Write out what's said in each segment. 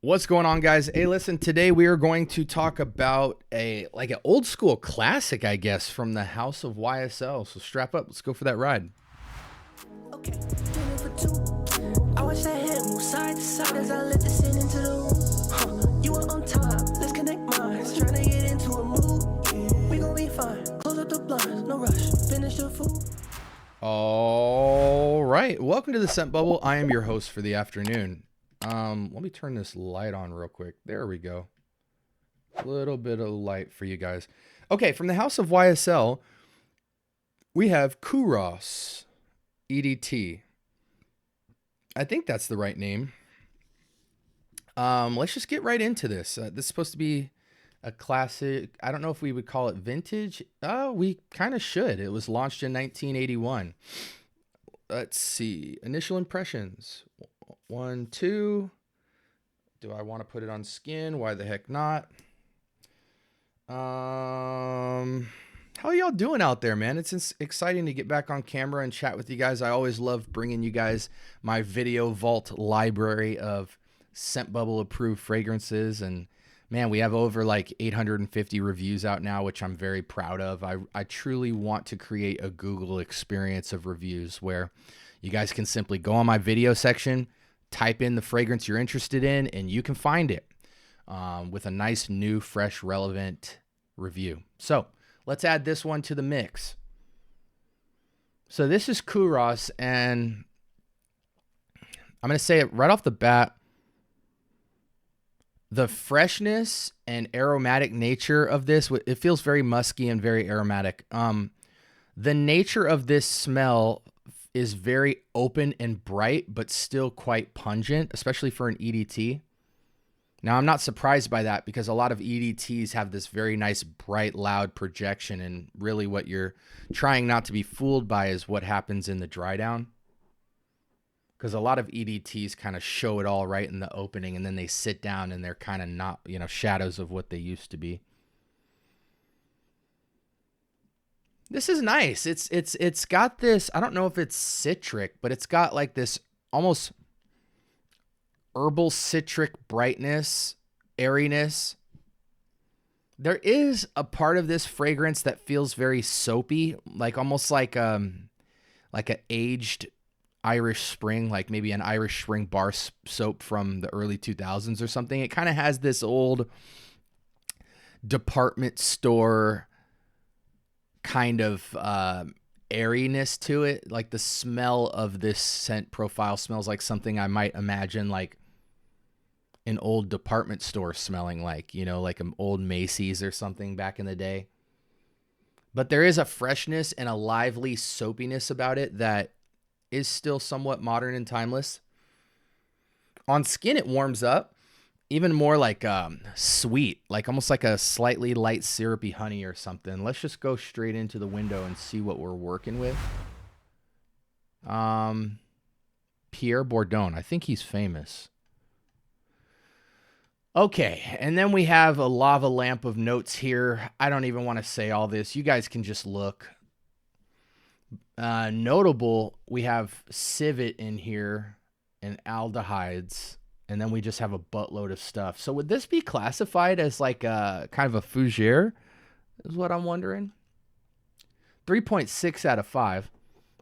What's going on, guys? Hey, listen, today we are going to talk about an old school classic, I guess, from the house of YSL. So strap up, let's go for that ride. Okay, for two. I watch that head move side to side as I let the sin into the room. You are on time, let's connect minds. Trying to get into a mood. We gon' be fine. Close up the blinds, no rush. Finish the food. All right, welcome to the Scent Bubble. I am your host for the afternoon. Let me turn this light on real quick. There we go. A little bit of light for you guys. Okay, from the house of YSL, we have Kouros EDT. I think that's the right name. Let's just get right into this. This is supposed to be a classic. I don't know if we would call it vintage. We kind of should. It was launched in 1981. Let's see. Initial impressions. 1, 2. Do I want to put it on skin? Why the heck not? How are y'all doing out there, man? It's exciting to get back on camera and chat with you guys. I always love bringing you guys my video vault library of Scent Bubble approved fragrances. And man, we have over like 850 reviews out now, which I'm very proud of. I truly want to create a Google experience of reviews where you guys can simply go on my video section, type in the fragrance you're interested in, and you can find it with a nice, new, fresh, relevant review. So let's add this one to the mix. So this is Kouros, and I'm going to say it right off the bat. The freshness and aromatic nature of this, it feels very musky and very aromatic. The nature of this smell is very open and bright, but still quite pungent, especially for an EDT. Now, I'm not surprised by that because a lot of EDTs have this very nice, bright, loud projection, and really what you're trying not to be fooled by is what happens in the dry down. Because a lot of EDTs kind of show it all right in the opening, and then they sit down and they're kind of not, shadows of what they used to be. This is nice. It's got this, I don't know if it's citric, but it's got like this almost herbal citric brightness, airiness. There is a part of this fragrance that feels very soapy, like almost like an aged Irish Spring, like maybe an Irish Spring bar soap from the early 2000s or something. It kind of has this old department store kind of airiness to it. Like the smell of this scent profile smells like something I might imagine like an old department store smelling like, like an old Macy's or something back in the day. But there is a freshness and a lively soapiness about it that is still somewhat modern and timeless. On skin, it warms up even more like sweet, like almost like a slightly light syrupy honey or something. Let's just go straight into the window and see what we're working with. Pierre Bourdon, I think he's famous. Okay, and then we have a lava lamp of notes here. I don't even want to say all this. You guys can just look. Notable, we have civet in here and aldehydes, and then we just have a buttload of stuff. So would this be classified as like a kind of a fougere is what I'm wondering. 3.6 out of 5.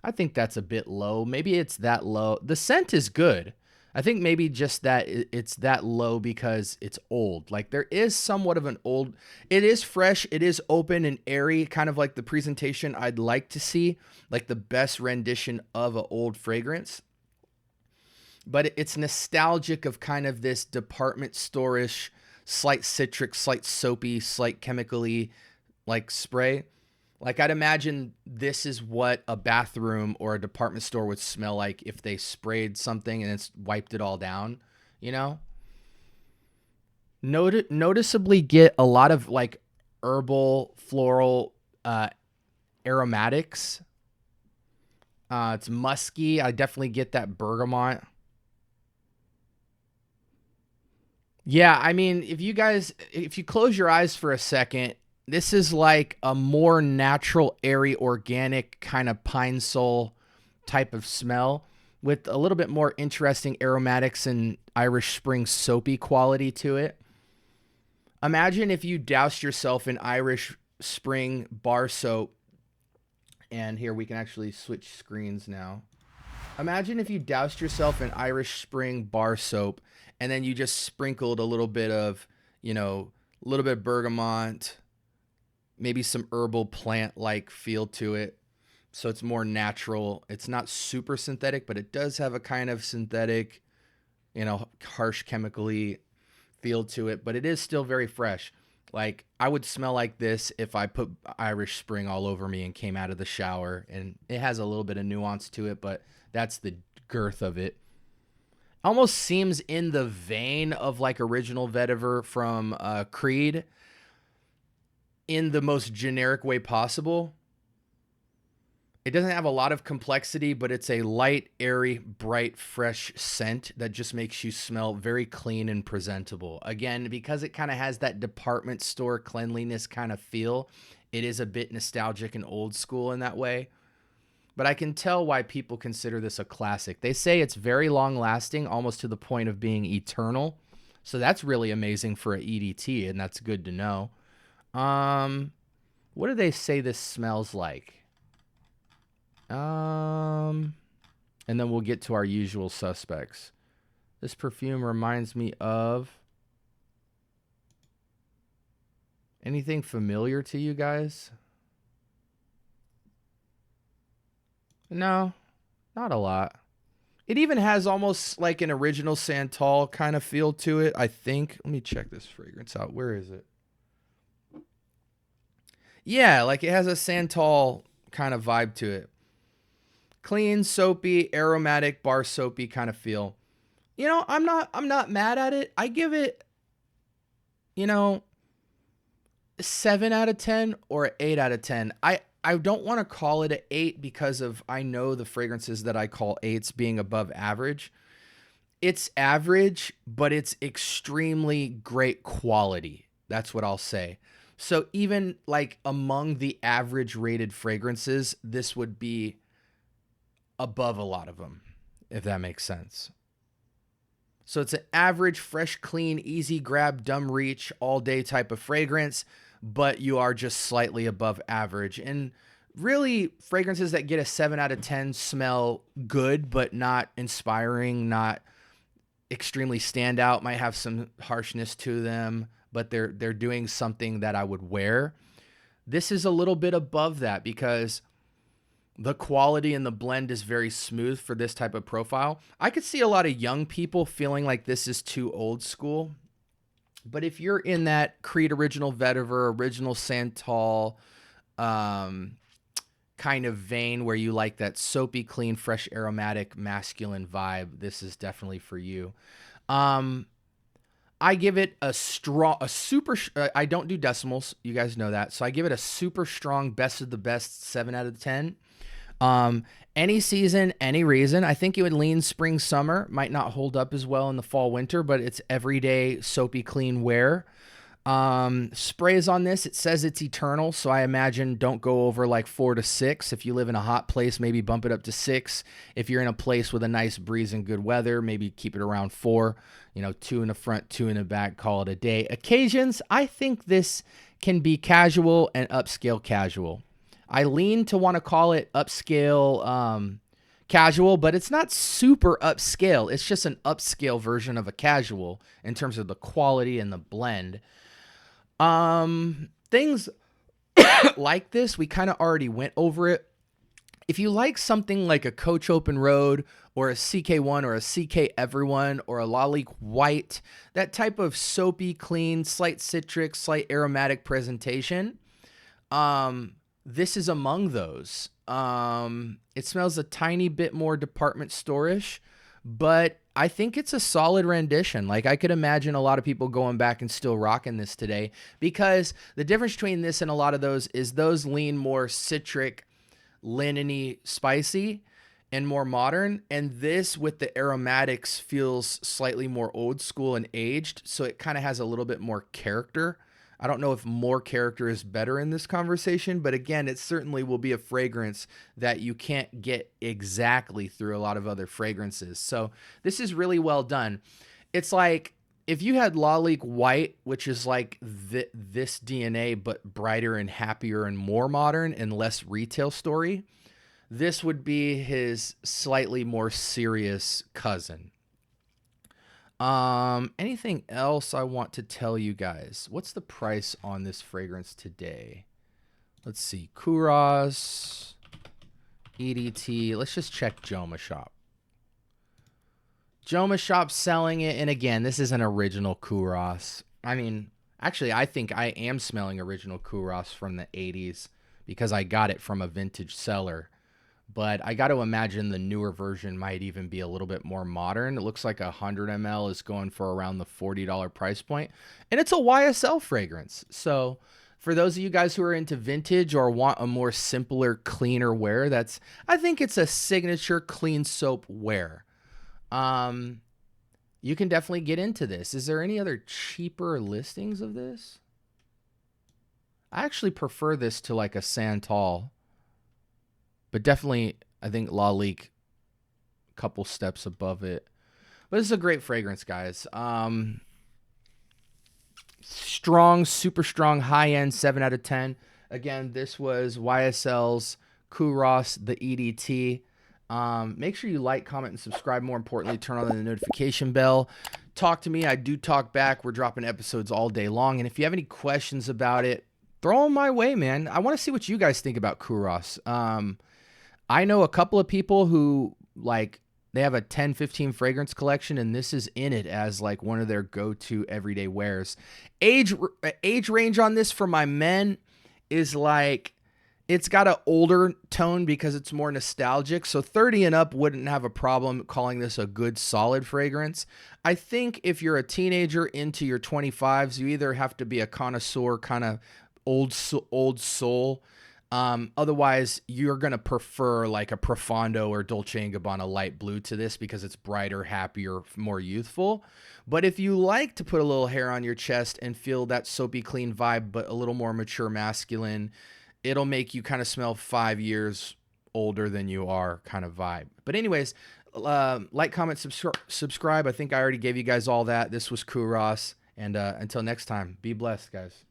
I think that's a bit low. Maybe it's that low. The scent is good. I think maybe just that it's that low because it's old. Like there is somewhat of an old, it is fresh, it is open and airy, kind of like the presentation I'd like to see, like the best rendition of an old fragrance. But it's nostalgic of kind of this department store-ish, slight citric, slight soapy, slight chemically like spray. Like I'd imagine this is what a bathroom or a department store would smell like if they sprayed something and it's wiped it all down, Noticeably get a lot of like herbal, floral aromatics. It's musky. I definitely get that bergamot. Yeah, I mean, if you close your eyes for a second, this is like a more natural, airy, organic kind of pine sol type of smell with a little bit more interesting aromatics and Irish Spring soapy quality to it. Imagine if you doused yourself in Irish Spring bar soap. And here we can actually switch screens now. Imagine if you doused yourself in Irish Spring bar soap and then you just sprinkled a little bit of, a little bit of bergamot, maybe some herbal plant-like feel to it. So it's more natural. It's not super synthetic, but it does have a kind of synthetic, harsh chemically feel to it, but it is still very fresh. Like, I would smell like this if I put Irish Spring all over me and came out of the shower, and it has a little bit of nuance to it, but that's the girth of it. Almost seems in the vein of like original vetiver from Creed in the most generic way possible. It doesn't have a lot of complexity, but it's a light, airy, bright, fresh scent that just makes you smell very clean and presentable. Again, because it kind of has that department store cleanliness kind of feel, it is a bit nostalgic and old school in that way. But I can tell why people consider this a classic. They say it's very long lasting, almost to the point of being eternal. So that's really amazing for an EDT, and that's good to know. What do they say this smells like? And then we'll get to our usual suspects. This perfume reminds me of anything familiar to you guys? No, not a lot. It even has almost like an original Santal kind of feel to it, I think. Let me check this fragrance out. Where is it? Yeah, like it has a Santal kind of vibe to it. Clean, soapy, aromatic, bar soapy kind of feel. I'm not mad at it. I give it, 7 out of 10 or an 8 out of 10. I don't want to call it an 8 because I know the fragrances that I call 8s being above average. It's average, but it's extremely great quality. That's what I'll say. So even like among the average rated fragrances, this would be above a lot of them, if that makes sense. So it's an average, fresh, clean, easy grab, dumb reach, all day type of fragrance, but you are just slightly above average. And really, fragrances that get a 7 out of 10 smell good, but not inspiring, not extremely standout, might have some harshness to them, but they're doing something that I would wear. This is a little bit above that because the quality and the blend is very smooth for this type of profile. I could see a lot of young people feeling like this is too old school. But if you're in that Creed original vetiver, original Santal kind of vein where you like that soapy, clean, fresh, aromatic, masculine vibe, this is definitely for you. I give it I don't do decimals. You guys know that. So I give it a super strong best of the best 7 out of 10. Any season, any reason. I think it would lean spring, summer. Might not hold up as well in the fall, winter, but it's everyday soapy, clean wear. Sprays on this, it says it's eternal. So I imagine don't go over like 4 to 6. If you live in a hot place, maybe bump it up to 6. If you're in a place with a nice breeze and good weather, maybe keep it around 4, 2 in the front, 2 in the back, call it a day. Occasions, I think this can be casual and upscale casual. I lean to want to call it upscale casual, but it's not super upscale. It's just an upscale version of a casual in terms of the quality and the blend. Things like this, we kind of already went over it. If you like something like a Coach Open Road or a CK1 or a CK Everyone or a Lalique White, that type of soapy, clean, slight citric, slight aromatic presentation, this is among those. It smells a tiny bit more department store-ish, but I think it's a solid rendition. Like, I could imagine a lot of people going back and still rocking this today, because the difference between this and a lot of those is those lean more citric, linen-y, spicy, and more modern. And this, with the aromatics, feels slightly more old school and aged, so it kind of has a little bit more character I don't know if more character is better in this conversation, but again, it certainly will be a fragrance that you can't get exactly through a lot of other fragrances. So this is really well done. It's like if you had Lalique White, which is like this DNA, but brighter and happier and more modern and less retail story, this would be his slightly more serious cousin. Anything else I want to tell you guys? What's the price on this fragrance today? Let's see. Kouros, EDT. Let's just check Joma Shop. Joma Shop selling it. And again, this is an original Kouros. I mean, actually, I think I am smelling original Kouros from the 80s because I got it from a vintage seller. But I got to imagine the newer version might even be a little bit more modern. It looks like 100 ml is going for around the $40 price point. And it's a YSL fragrance. So for those of you guys who are into vintage or want a more simpler, cleaner wear, I think it's a signature clean soap wear. You can definitely get into this. Is there any other cheaper listings of this? I actually prefer this to like a Santal. But definitely, I think Lalique, a couple steps above it. But this is a great fragrance, guys. Strong, super strong, high-end, 7 out of 10. Again, this was YSL's Kouros, the EDT. Make sure you like, comment, and subscribe. More importantly, turn on the notification bell. Talk to me. I do talk back. We're dropping episodes all day long. And if you have any questions about it, throw them my way, man. I want to see what you guys think about Kouros. I know a couple of people who like they have a 10-15 fragrance collection and this is in it as like one of their go-to everyday wears. Age range on this for my men is like it's got an older tone because it's more nostalgic. So 30 and up wouldn't have a problem calling this a good solid fragrance. I think if you're a teenager into your 25s, you either have to be a connoisseur kind of old soul. Otherwise, you're going to prefer like a Profondo or Dolce & Gabbana light blue to this because it's brighter, happier, more youthful. But if you like to put a little hair on your chest and feel that soapy clean vibe, but a little more mature masculine, it'll make you kind of smell 5 years older than you are kind of vibe. But anyways, like, comment, subscribe. I think I already gave you guys all that. This was Kouros. And until next time, be blessed, guys.